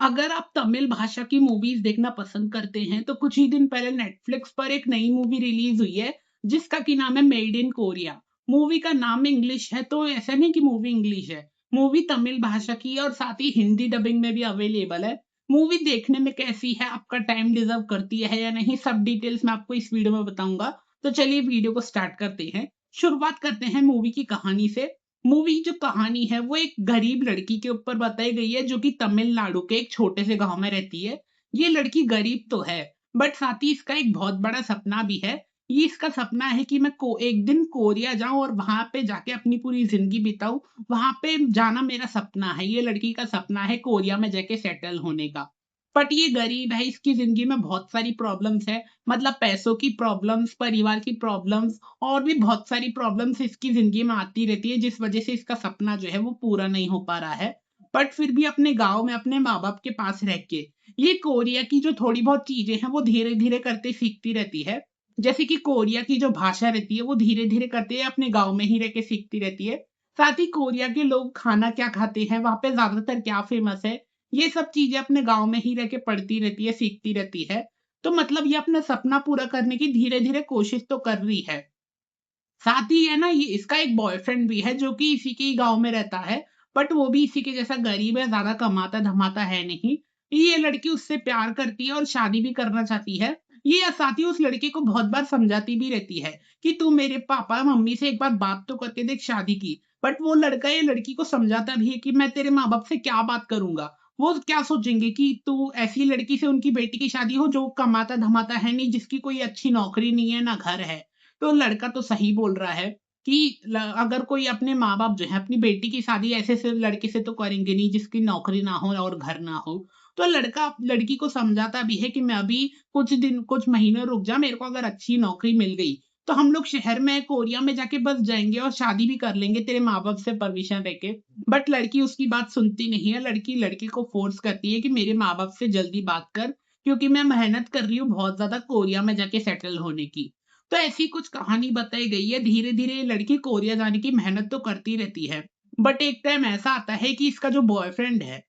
अगर आप तमिल भाषा की मूवीज़ देखना पसंद करते हैं, तो कुछ ही दिन पहले नेटफ्लिक्स पर एक नई मूवी रिलीज़ हुई है, जिसका कि नाम है मेड इन कोरिया। मूवी का नाम इंग्लिश है, तो ऐसा नहीं कि मूवी इंग्लिश है। मूवी तमिल भाषा की है और साथ ही हिंदी डबिंग में भी अवेलेबल है। मूवी देखने में कैसी है, आपका टाइम डिज़र्व करती है या नहीं, सब डिटेल्स मैं आपको इस वीडियो में बताऊँगा। तो चलिए वीडियो को स्टार्ट करते हैं। शुरुआत करते हैं मूवी की कहानी से। मूवी जो कहानी है वो एक गरीब लड़की के ऊपर बताई गई है जो कि तमिलनाडु के एक छोटे से गांव में रहती है। ये लड़की गरीब तो है, बट साथ ही इसका एक बहुत बड़ा सपना भी है। ये इसका सपना है कि मैं को एक दिन कोरिया जाऊं और वहां पे जाके अपनी पूरी जिंदगी बिताऊं। वहां पे जाना मेरा सपना है। ये लड़की का सपना है कोरिया में जाके सेटल होने का। बट ये गरीब है, इसकी जिंदगी में बहुत सारी प्रॉब्लम्स है। मतलब पैसों की प्रॉब्लम्स, परिवार की प्रॉब्लम्स और भी बहुत सारी प्रॉब्लम्स इसकी ज़िंदगी में आती रहती है, जिस वज़ह से इसका सपना जो है वो पूरा नहीं हो पा रहा है। बट फिर भी अपने गाँव में अपने माँ-बाप के पास रह के, ये कोरिया की जो थोड़ी बहुत चीज़ें हैं वो धीरे-धीरे करते सीखती रहती है। जैसे कि कोरिया की जो भाषा रहती है वो धीरे-धीरे करते अपने गाँव में ही रह के सीखती रहती है। साथ ही कोरिया के लोग खाना क्या खाते हैं, वहाँ पे ज़्यादातर क्या फ़ेमस है, ये सब चीज़ें अपने गाँव में ही रह के पढ़ती रहती है, सीखती रहती है। तो मतलब ये अपना सपना पूरा करने की धीरे-धीरे कोशिश तो कर रही है। साथ ही है ना, ये इसका एक बॉयफ्रेंड भी है जो कि इसी के ही गाँव में रहता है, बट वो भी इसी के जैसा गरीब है, ज़्यादा कमाता-धमाता है नहीं। ये लड़की उससे प्यार करती है और शादी भी करना चाहती है। ये साथ ही उस लड़के को बहुत बार समझाती भी रहती है कि तू मेरे पापा-मम्मी से एक बार बात तो करके देख शादी की। बट वो लड़का ये लड़की को समझाता भी है कि मैं तेरे माँ-बाप से क्या बात करूँगा? वो क्या सोचेंगे कि तू ऐसी लड़की से उनकी बेटी की शादी हो जो कमाता-धमाता है नहीं, जिसकी कोई अच्छी नौकरी नहीं है, ना घर है। तो लड़का तो सही बोल रहा है कि अगर कोई अपने माँ-बाप जो है अपनी बेटी की शादी ऐसे से लड़के से तो करेंगे नहीं जिसकी नौकरी ना हो और घर ना हो। तो लड़का लड़की को समझाता भी है कि मैं अभी कुछ दिन कुछ महीने रुक जा, मेरे को अगर अच्छी नौकरी मिल गई तो हम लोग शहर में कोरिया में जाके बस जाएँगे और शादी भी कर लेंगे तेरे माँ-बाप से परमिशन लेके। बट लड़की उसकी बात सुनती नहीं है। लड़की लड़के को फ़ोर्स करती है कि मेरे माँ-बाप से जल्दी बात कर, क्योंकि मैं मेहनत कर रही हूँ बहुत ज़्यादा कोरिया में जाके सेटल होने की। तो ऐसी कुछ कहानी बताई गई है। धीरे-धीरे ये लड़की कोरिया जाने की मेहनत तो करती रहती है। बट एक टाइम ऐसा आता है कि इसका जो बॉयफ्रेंड है,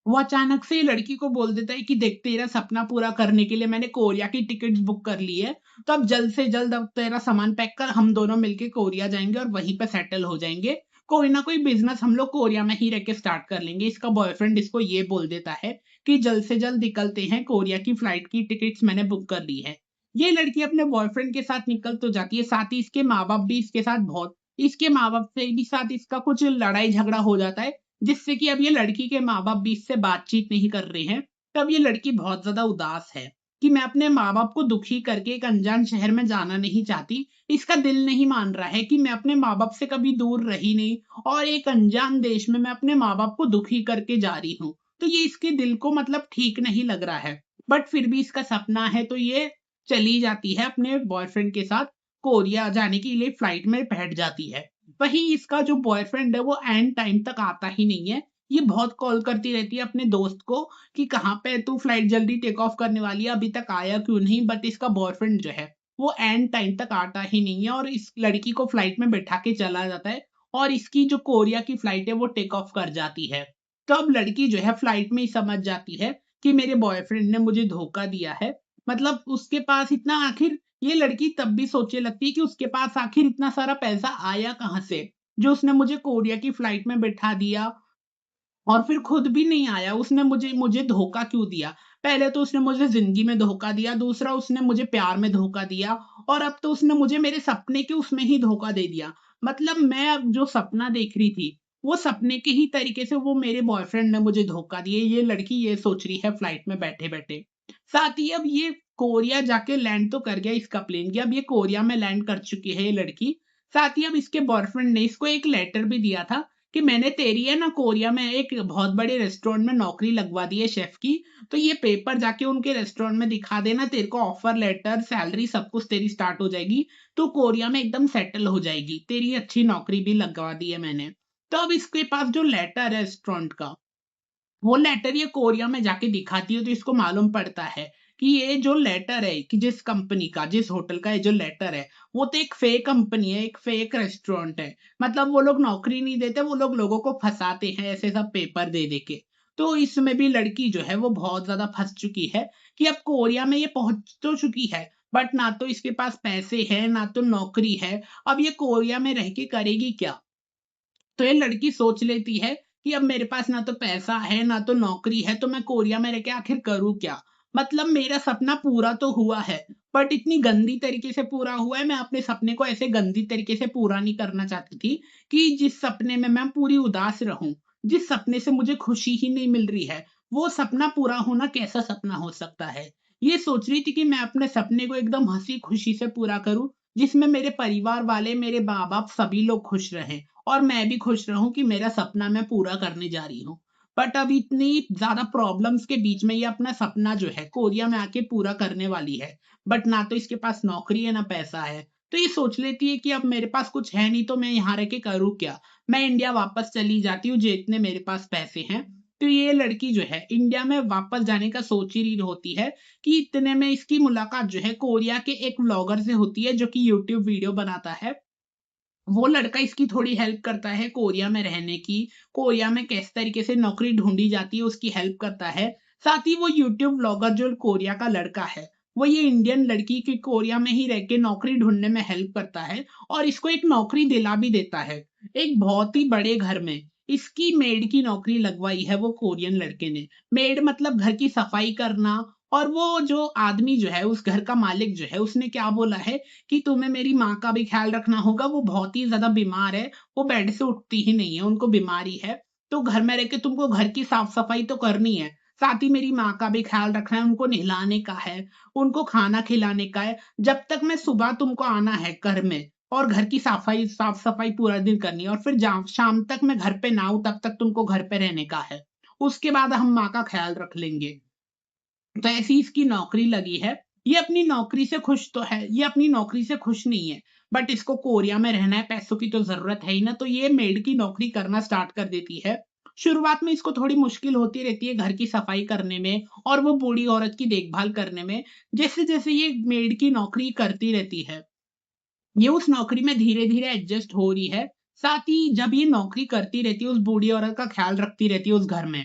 वो अचानक से लड़की को बोल देता है कि देख, तेरा सपना पूरा करने के लिए मैंने कोरिया की टिकट्स बुक कर ली है। तो अब जल्द से जल्द अब तेरा सामान पैक कर, हम दोनों मिलके कोरिया जाएँगे और वहीं पे सेटल हो जाएँगे। कोई ना कोई बिज़नेस हम लोग कोरिया में ही रह के स्टार्ट कर लेंगे। इसका बॉयफ्रेंड इसको ये बोल देता है कि जल्द से जल्द निकलते हैं, कोरिया की फ्लाइट की टिकट्स मैंने बुक कर ली है। ये लड़की अपने बॉयफ्रेंड के साथ निकल तो जाती है, साथ ही इसके माँ-बाप भी इसके साथ बहुत इसके माँ-बाप से भी साथ इसका कुछ लड़ाई-झगड़ा हो जाता है। जिससे कि अब ये लड़की के माँ-बाप भी इससे बातचीत नहीं कर रहे हैं। तब ये लड़की बहुत ज़्यादा उदास है कि मैं अपने माँ-बाप को दुखी करके एक अनजान शहर में जाना नहीं चाहती। इसका दिल नहीं मान रहा है कि मैं अपने माँ-बाप से कभी दूर रही नहीं और एक अनजान देश में मैं अपने माँ-बाप को दुखी करके जा रही हूँ। तो ये इसके दिल को मतलब ठीक नहीं लग रहा है। बट फिर भी इसका सपना है तो ये चली जाती है अपने बॉयफ्रेंड के साथ कोरिया जाने के लिए फ्लाइट में बैठ जाती है। वहीं इसका जो बॉयफ्रेंड है वो एंड टाइम तक आता ही नहीं है। ये बहुत कॉल करती रहती है अपने दोस्त को कि कहाँ पे तू, फ्लाइट जल्दी टेक ऑफ करने वाली है, अभी तक आया क्यों नहीं? बट इसका बॉयफ्रेंड जो है वो एंड टाइम तक आता ही नहीं है और इस लड़की को फ्लाइट में बैठा के चला जाता है और इसकी जो कोरिया की फ्लाइट है वो टेक ऑफ कर जाती है। तो अब लड़की जो है फ्लाइट में ही समझ जाती है कि मेरे बॉयफ्रेंड ने मुझे धोखा दिया है। मतलब उसके पास इतना आखिर ये लड़की तब भी सोचने लगती है कि उसके पास आखिर इतना सारा पैसा आया कहाँ से, जो उसने मुझे कोरिया की फ्लाइट में बिठा दिया और फिर खुद भी नहीं आया। उसने मुझे मुझे धोखा क्यों दिया? पहले तो उसने मुझे ज़िंदगी में धोखा दिया, दूसरा उसने मुझे प्यार में धोखा दिया और अब तो उसने मुझे मेरे सपने के उसमें ही धोखा दे दिया। मतलब मैं अब जो सपना देख रही थी, वो सपने के ही तरीके से वो मेरे बॉयफ्रेंड ने मुझे धोखा दिया। ये लड़की ये सोच रही है फ्लाइट में बैठे-बैठे। साथ ही अब ये कोरिया जाके लैंड तो कर गया इसका प्लेन, कि अब ये कोरिया में लैंड कर चुकी है ये लड़की। साथ ही अब इसके बॉयफ्रेंड ने इसको एक लेटर भी दिया था कि मैंने तेरी है ना कोरिया में एक बहुत बड़े रेस्टोरेंट में नौकरी लगवा दी है शेफ की, तो ये पेपर जाके उनके रेस्टोरेंट में दिखा देना, तेरे को ऑफर लेटर, सैलरी सब कुछ तेरी स्टार्ट हो जाएगी। तू कोरिया में एकदम सेटल हो जाएगी, तेरी अच्छी नौकरी भी लगवा दी है मैंने। तो अब इसके पास जो लेटर है रेस्टोरेंट का, वो लेटर ये कोरिया में जाके दिखाती है तो इसको मालूम पड़ता है कि ये जो लेटर है कि जिस कंपनी का, जिस होटल का ये जो लेटर है, वो तो एक फेक कंपनी है, एक फेक रेस्टोरेंट है। मतलब वो लोग नौकरी नहीं देते, वो लोग लोगों को फँसाते हैं ऐसे सब पेपर दे-दे के। तो इसमें भी लड़की जो है वो बहुत ज़्यादा फँस चुकी है कि अब कोरिया में ये पहुँच तो चुकी है, बट ना तो इसके पास पैसे हैं, ना तो नौकरी है। अब ये कोरिया में रह के करेगी क्या? तो ये लड़की सोच लेती है कि अब मेरे पास ना तो पैसा है, ना तो नौकरी है, तो मैं कोरिया में रह के आखिर करूँ क्या? मतलब मेरा सपना पूरा तो हुआ है, बट इतनी गंदी तरीके से पूरा हुआ है, मैं अपने सपने को ऐसे गंदी तरीके से पूरा नहीं करना चाहती थी कि जिस सपने में मैं पूरी उदास रहूँ, जिस सपने से मुझे खुशी ही नहीं मिल रही है, वो सपना पूरा होना कैसा सपना हो सकता है? ये सोच रही थी कि मैं अपने सपने को एकदम हँसी-खुशी से पूरा करूँ, जिसमें मेरे परिवार वाले, मेरे माँ-बाप सभी लोग खुश रहें। और मैं भी खुश रहूँ कि मेरा सपना मैं पूरा करने जा रही हूँ। बट अब इतनी ज़्यादा प्रॉब्लम्स के बीच में ये अपना सपना जो है कोरिया में आके पूरा करने वाली है। बट ना तो इसके पास नौकरी है, ना पैसा है। तो ये सोच लेती है कि अब मेरे पास कुछ है नहीं तो मैं यहाँ रह के करूँ क्या? मैं इंडिया वापस चली जाती हूँ जितने मेरे पास पैसे हैं। तो ये लड़की जो है इंडिया में वापस जाने का सोच ही रही होती है कि इतने में इसकी मुलाकात जो है कोरिया के एक व्लॉगर से होती है जो कि यूट्यूब वीडियो बनाता है। वो लड़का इसकी थोड़ी हेल्प करता है कोरिया में रहने की, कोरिया में किस तरीके से नौकरी ढूँढी जाती है उसकी हेल्प करता है। साथ ही वो यूट्यूब व्लॉगर जो कोरिया का लड़का है, वो ये इंडियन लड़की की कोरिया में ही रह के नौकरी ढूँढने में हेल्प करता है और इसको एक नौकरी दिला भी देता है, एक बहुत ही बड़े घर में। इसकी मेड की नौकरी लगवाई है वो कोरियन लड़के ने। मेड मतलब घर की सफाई करना और वो जो आदमी जो है, उस घर का मालिक जो है, उसने क्या बोला है कि तुम्हें मेरी माँ का भी ख़्याल रखना होगा, वो बहुत ही ज़्यादा बीमार है, वो बेड से उठती ही नहीं है, उनको बीमारी है। तो घर में रह के तुमको घर की साफ-सफाई तो करनी है, साथ ही मेरी माँ का भी ख़्याल रखना है, उनको नहलाने का है, उनको खाना खिलाने का है। जब तक मैं सुबह तुमको आना है घर में और घर की साफ-सफाई पूरा दिन करनी है और फिर जा शाम तक मैं घर पे ना आऊँ, तब तक तुमको घर पे रहने का है। उसके बाद हम माँ का ख़्याल रख लेंगे। तो ऐसी इसकी नौकरी लगी है। ये अपनी नौकरी से खुश तो है, ये अपनी नौकरी से खुश नहीं है, बट इसको कोरिया में रहना है, पैसों की तो ज़रूरत है ही ना, तो ये मेड की नौकरी करना स्टार्ट कर देती है। शुरुआत में इसको थोड़ी मुश्किल होती रहती है घर की सफाई करने में और वो बूढ़ी औरत की देखभाल करने में। जैसे-जैसे ये मेड की नौकरी करती रहती है, ये उस नौकरी में धीरे-धीरे एडजस्ट हो रही है। साथ ही जब ये नौकरी करती रहती है, उस बूढ़ी औरत का ख़्याल रखती रहती है उस घर में।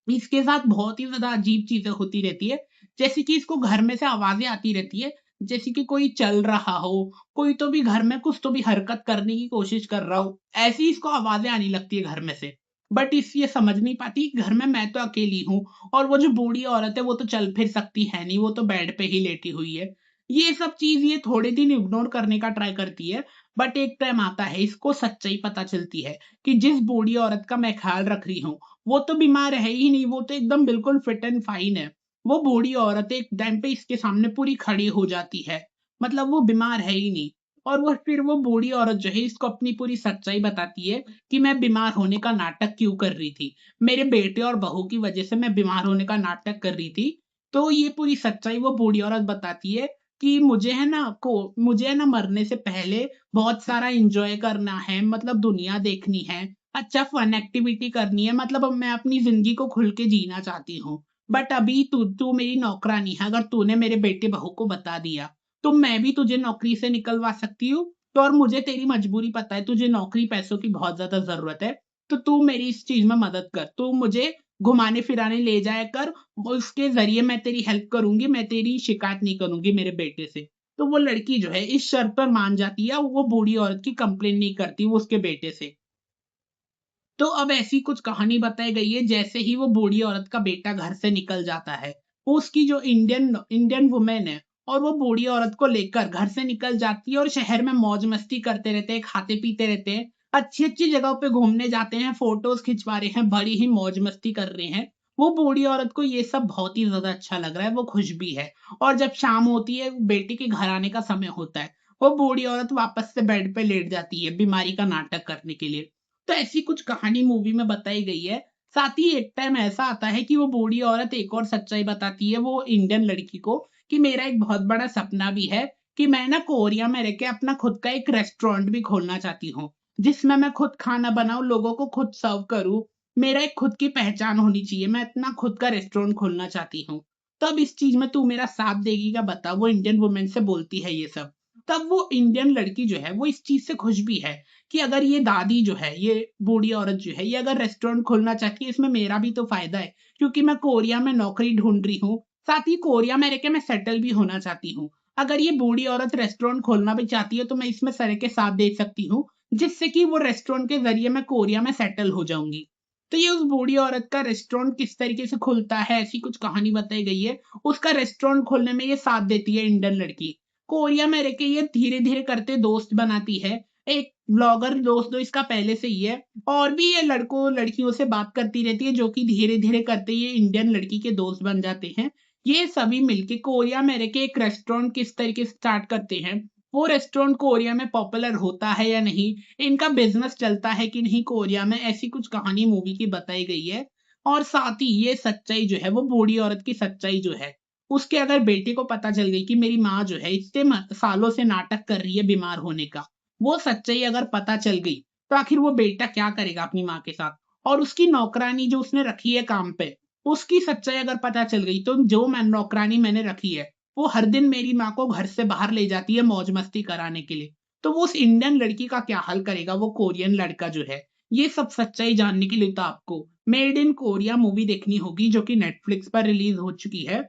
इसके साथ बहुत ही ज़्यादा अजीब चीज़ें होती रहती है, जैसे कि इसको घर में से आवाज़ें आती रहती है, जैसे कि कोई चल रहा हो, कोई तो भी घर में कुछ तो भी हरकत करने की कोशिश कर रहा हो, ऐसी इसको आवाज़ें आने लगती है घर में से। बट इस ये समझ नहीं पाती कि घर में मैं तो अकेली हूँ और वो जो बूढ़ी औरत है वो तो चल फिर सकती है नहीं, वो तो बेड पे ही लेटी हुई है। ये सब चीज़ ये थोड़े दिन इग्नोर करने का ट्राई करती है, बट एक टाइम आता है इसको सच्चाई पता चलती है कि जिस बूढ़ी औरत का मैं ख़्याल रख रही हूँ, वो तो बीमार है ही नहीं, वो तो एकदम बिल्कुल फिट एंड फाइन है। वो बूढ़ी औरत एक टाइम पे इसके सामने पूरी खड़ी हो जाती है। मतलब वो बीमार है ही नहीं और वो फिर वो बूढ़ी औरत जो है इसको अपनी पूरी सच्चाई बताती है कि मैं बीमार होने का नाटक क्यों कर रही थी। मेरे बेटे और बहू की वज़ह से मैं बीमार होने का नाटक कर रही थी। तो ये पूरी सच्चाई वो बूढ़ी औरत बताती है कि मुझे है ना मरने से पहले बहुत सारा एन्जॉय करना है, मतलब दुनिया देखनी है। अच्छा फन एक्टिविटी करनी है, मतलब अब मैं अपनी ज़िंदगी को खुल के जीना चाहती हूँ। बट अभी तू तू मेरी नौकरानी है, अगर तूने मेरे बेटे-बहू को बता दिया, तो मैं भी तुझे नौकरी से निकलवा सकती हूँ। तो और मुझे तेरी मजबूरी पता है, तुझे नौकरी पैसों की बहुत ज़्यादा ज़रूरत है, तो तू मेरी इस चीज़ में मदद कर। तू मुझे घुमाने-फिराने ले जाया कर, उसके ज़रिए मैं तेरी हेल्प करूँगी, मैं तेरी शिकायत नहीं करूँगी मेरे बेटे से। तो वो लड़की जो है इस शर्त पर मान जाती है, वो बूढ़ी औरत की कंप्लेन नहीं करती वो उसके बेटे से। तो अब ऐसी कुछ कहानी बताई गई है जैसे ही वो बूढ़ी औरत का बेटा घर से निकल जाता है, वो उसकी जो इंडियन इंडियन वुमन है और वो बूढ़ी औरत को लेकर घर से निकल जाती है और शहर में मौज-मस्ती करते रहते हैं, खाते-पीते रहते हैं, अच्छी-अच्छी जगहों पे घूमने जाते हैं, फोटोज़ खिंचवा रहे हैं, बड़ी ही मौज-मस्ती कर रहे हैं। वो बूढ़ी औरत को ये सब बहुत ही ज़्यादा अच्छा लग रहा है, वो खुश भी है और जब शाम होती है, बेटे के घर आने का समय होता है, वो बूढ़ी औरत वापस से बेड पे लेट जाती है, बीमारी का नाटक करने के लिए। तो ऐसी कुछ कहानी मूवी में बताई गई है। साथ ही एक टाइम ऐसा आता है कि वो बूढ़ी औरत एक और सच्चाई बताती है वो इंडियन लड़की को कि मेरा एक बहुत बड़ा सपना भी है कि मैं ना कोरिया में रह के अपना खुद का एक रेस्टोरेंट भी खोलना चाहती हूँ, जिसमें मैं खुद खाना बनाऊँ, लोगों को खुद सर्व करूँ। मेरा एक खुद की पहचान होनी चाहिए, मैं अपना खुद का रेस्टोरेंट खोलना चाहती हूँ। तो अब इस चीज़ में तू मेरा साथ देगी क्या बता? वो इंडियन वुमन से बोलती है ये सब। तब वो इंडियन लड़की जो है वो इस चीज से खुश भी है कि अगर ये दादी जो है, ये बूढ़ी औरत जो है, ये अगर रेस्टोरेंट खोलना चाहती है, इसमें मेरा भी तो फायदा है, क्योंकि मैं कोरिया में नौकरी ढूंढ रही हूँ, साथ ही कोरिया में रह के मैं सेटल भी होना चाहती हूँ। अगर ये बूढ़ी औरत रेस्टोरेंट खोलना भी चाहती है तो मैं इसमें सर के साथ दे सकती हूँ, जिससे कि वो रेस्टोरेंट के जरिए मैं कोरिया में सेटल हो जाऊंगी। तो ये उस बूढ़ी औरत का रेस्टोरेंट किस तरीके से खुलता है, ऐसी कुछ कहानी बताई गई है। उसका रेस्टोरेंट खोलने में ये साथ देती है इंडियन लड़की। कोरिया में रह के ये धीरे-धीरे करते दोस्त बनाती है। एक ब्लॉगर दोस्त तो इसका पहले से ही है, और भी ये लड़कों-लड़कियों से बात करती रहती है, जो कि धीरे-धीरे करते ये इंडियन लड़की के दोस्त बन जाते हैं। ये सभी मिलके कोरिया में रह के एक रेस्टोरेंट किस तरीके से स्टार्ट करते हैं, वो रेस्टोरेंट कोरिया में पॉपुलर होता है या नहीं, इनका बिज़नेस चलता है कि नहीं कोरिया में, ऐसी कुछ कहानी मूवी की बताई गई है। और साथ ही ये सच्चाई जो है, वो बूढ़ी औरत की सच्चाई जो है, उसके अगर बेटे को पता चल गई कि मेरी माँ जो है इतने सालों से नाटक कर रही है बीमार होने का, वो सच्चाई अगर पता चल गई, तो आखिर वो बेटा क्या करेगा अपनी माँ के साथ। और उसकी नौकरानी जो उसने रखी है काम पे, उसकी सच्चाई अगर पता चल गई, तो जो मैं नौकरानी मैंने रखी है, वो हर दिन मेरी माँ को घर से बाहर ले जाती है मौज मस्ती कराने के लिए। तो वो उस इंडियन लड़की का क्या हाल करेगा, वो कोरियन लड़का जो है। ये सब सच्चाई जानने के लिए तो आपको मेड इन कोरिया मूवी देखनी होगी, जो कि नेटफ्लिक्स पर रिलीज हो चुकी है।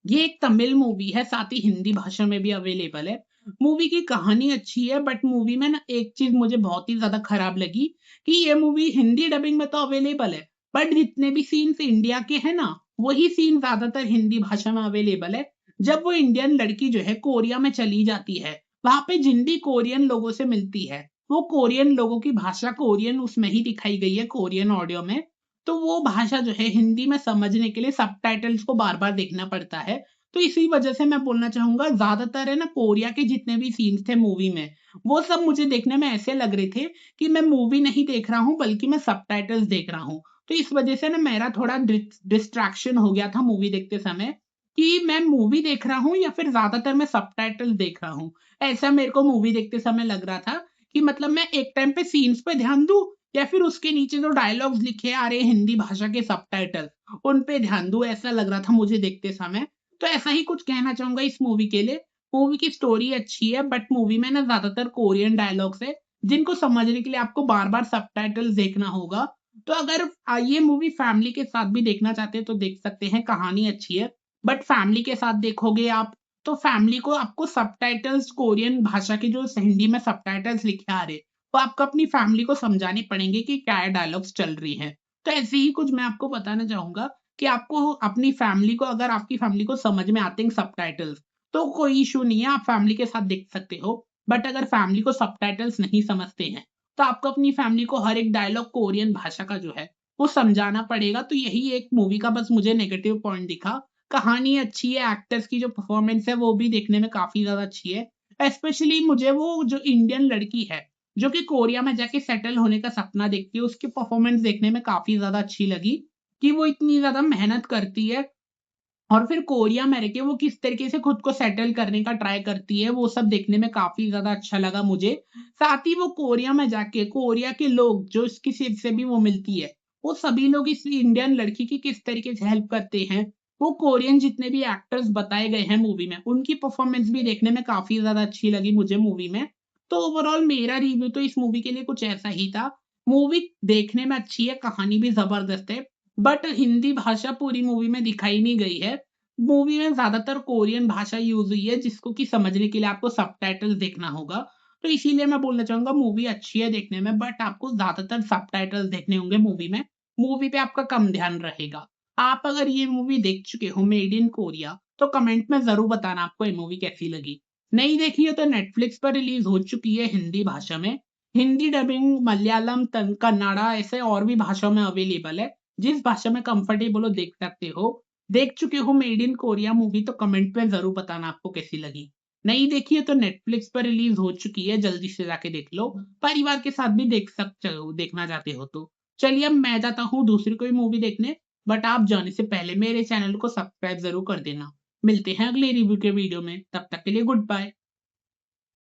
ये एक तमिल मूवी है, साथ ही हिंदी भाषा में भी अवेलेबल है। मूवी की कहानी अच्छी है, बट मूवी में ना एक चीज़ मुझे बहुत ही ज़्यादा खराब लगी कि ये मूवी हिंदी डबिंग में तो अवेलेबल है, बट जितने भी सीन्स इंडिया के हैं ना, वही सीन ज़्यादातर हिंदी भाषा में अवेलेबल है। जब वो इंडियन लड़की जो है कोरिया में चली जाती है, वहाँ पे जिन भी कोरियन लोगों से मिलती है, वो कोरियन लोगों की भाषा कोरियन उसमें ही दिखाई गई है, कोरियन ऑडियो में। तो वो भाषा जो है हिंदी में समझने के लिए सबटाइटल्स को बार-बार देखना पड़ता है। तो इसी वजह से मैं बोलना चाहूँगा, ज़्यादातर है ना कोरिया के जितने भी सीन्स थे मूवी में, वो सब मुझे देखने में ऐसे लग रहे थे कि मैं मूवी नहीं देख रहा हूँ, बल्कि मैं सबटाइटल्स देख रहा हूँ। तो इस वजह से ना मेरा थोड़ा डिस्ट्रैक्शन हो गया था मूवी देखते समय, कि मैं मूवी देख रहा हूँ या फिर ज़्यादातर मैं सबटाइटल्स देख रहा हूँ। ऐसा मेरे को मूवी देखते समय लग रहा था कि मतलब मैं एक टाइम पे सीन्स पे ध्यान दूँ, या फिर उसके नीचे जो डायलॉग्स लिखे आ रहे हैं हिंदी भाषा के सबटाइटल, उन पे ध्यान दूँ, ऐसा लग रहा था मुझे देखते समय। तो ऐसा ही कुछ कहना चाहूँगा इस मूवी के लिए। मूवी की स्टोरी अच्छी है, बट मूवी में ना ज़्यादातर कोरियन डायलॉग्स है, जिनको समझने के लिए आपको बार-बार सबटाइटल्स देखना होगा। तो अगर ये मूवी फैमिली के साथ भी देखना चाहते हैं तो देख सकते हैं, कहानी अच्छी है। बट फैमिली के साथ देखोगे आप, तो फैमिली को आपको सबटाइटल्स कोरियन भाषा के जो हिंदी में सबटाइटल्स लिखे आ रहे, तो आपको अपनी फैमिली को समझाने पड़ेंगे कि क्या डायलॉग्स चल रही हैं। तो ऐसे ही कुछ मैं आपको बताना चाहूँगा कि आपको अपनी फैमिली को, अगर आपकी फैमिली को समझ में आते हैं सबटाइटल्स, तो कोई इश्यू नहीं है, आप फैमिली के साथ देख सकते हो। बट अगर फैमिली को सबटाइटल्स नहीं समझते हैं, तो आपको अपनी फैमिली को हर एक डायलॉग कोरियन भाषा का जो है, वो समझाना पड़ेगा। तो यही एक मूवी का बस मुझे नेगेटिव पॉइंट दिखा। कहानी अच्छी है, एक्टर्स की जो परफॉर्मेंस है वो भी देखने में काफ़ी ज़्यादा अच्छी है। स्पेशली मुझे वो जो इंडियन लड़की है, जो कि कोरिया में जाके सेटल होने का सपना देखती है, उसकी परफॉर्मेंस देखने में काफ़ी ज़्यादा अच्छी लगी, कि वो इतनी ज़्यादा मेहनत करती है, और फिर कोरिया में रह के वो किस तरीके से खुद को सेटल करने का ट्राई करती है, वो सब देखने में काफ़ी ज़्यादा अच्छा लगा मुझे। साथ ही वो कोरिया में जाके कोरिया के लोग जो इसकी से भी वो मिलती है, वो सभी लोग इस इंडियन लड़की की किस तरीके से हेल्प करते हैं। वो कोरियन जितने भी एक्टर्स बताए गए हैं मूवी में, उनकी परफॉर्मेंस भी देखने में काफ़ी ज़्यादा अच्छी लगी मुझे मूवी में। तो ओवरऑल मेरा रिव्यू तो इस मूवी के लिए कुछ ऐसा ही था। मूवी देखने में अच्छी है, कहानी भी ज़बरदस्त है, बट हिंदी भाषा पूरी मूवी में दिखाई नहीं गई है। मूवी में ज़्यादातर कोरियन भाषा यूज़ हुई है, जिसको कि समझने के लिए आपको सबटाइटल्स देखना होगा। तो इसीलिए मैं बोलना चाहूँगा, मूवी अच्छी है देखने में, बट आपको ज़्यादातर सबटाइटल्स देखने होंगे मूवी में। मूवी पे आपका कम ध्यान रहेगा। आप अगर ये मूवी देख चुके हो मेड इन कोरिया, तो कमेंट में ज़रूर बताना आपको ये मूवी कैसी लगी। नहीं देखी हो तो नेटफ्लिक्स पर रिलीज़ हो चुकी है हिंदी भाषा में। हिंदी डबिंग मलयालम, कन्नड़ा ऐसे और भी भाषाओं में अवेलेबल है। जिस भाषा में कंफर्टेबल हो देख सकते हो। देख चुके हो मेड इन कोरिया मूवी, तो कमेंट में ज़रूर बताना आपको कैसी लगी। नहीं देखी है तो नेटफ्लिक्स पर रिलीज़ हो चुकी है, जल्दी से जाके देख लो। परिवार के साथ भी देख सकते हो, देखना चाहते हो तो। चलिए अब मैं जाता हूँ दूसरी कोई मूवी देखने, बट आप जाने से पहले मेरे चैनल को सब्सक्राइब ज़रूर कर देना। मिलते हैं अगले रिव्यू के वीडियो में, तब तक के लिए गुड बाय।